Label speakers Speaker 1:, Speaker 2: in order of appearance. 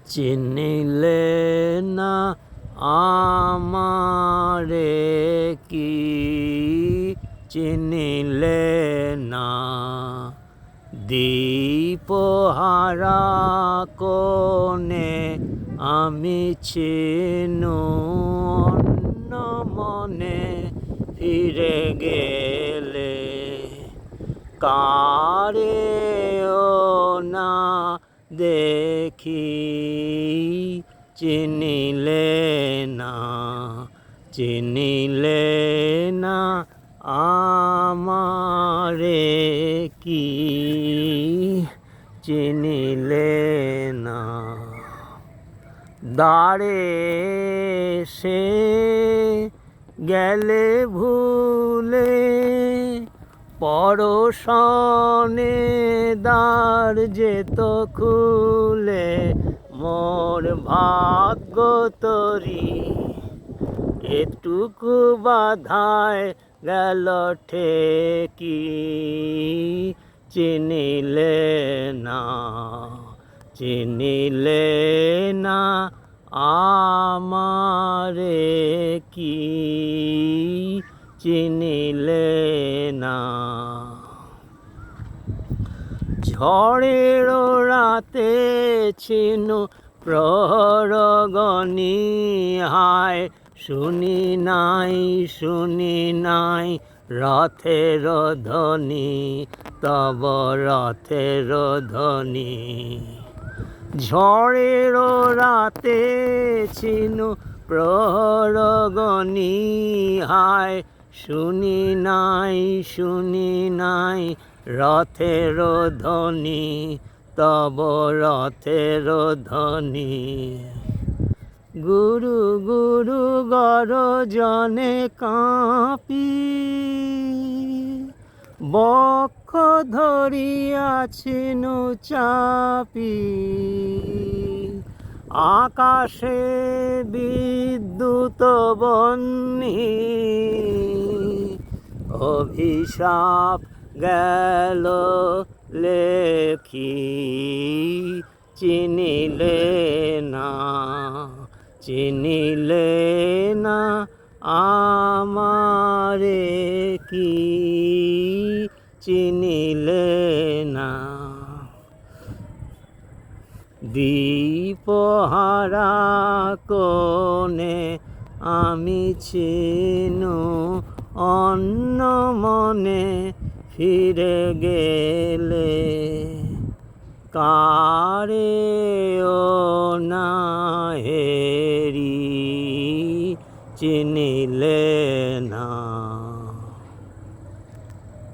Speaker 1: চিনিলে না আমারে কি চিনিলে না দীপহারা কোনে আমি চিনু অন্য মনে ফিরে গেলে কারে ও না দেখি চিনিলে না চিনিলে না আমারে কি চিনিলে না দাঁড়ে সে গেলে ভুলে পরশনে দ্বার যেত খুলে মোর ভাগ্য তরি এটুকু বাধায় গেল ঠেকি চিনিলে না চিনিলে না আমারে কি চিনিলে না ঝড়ের রাতে ছিনু প্রহরগণি হায় শুনি নাই রথের ধ্বনি তব রথের ধ্বনি ঝড়ের রাতে ছিনু প্রহরগণি হায় শুনি নাই রথের ধ্বনি তব রথের ধ্বনি গুরু গুরু গরজনে কাঁপি বক্ষ ধরিয়াছিনু চাপি আকাশে বিদ্যুৎ বহ্নি অভিশাপ গেল লেখি চিনিলে না চিনিলে না আমারে কি চিনিলে না দীপহারা কোনে আমি চিনু অন্য মনে ফিরে গেলে কারে ও না হেরি চিনিলে না।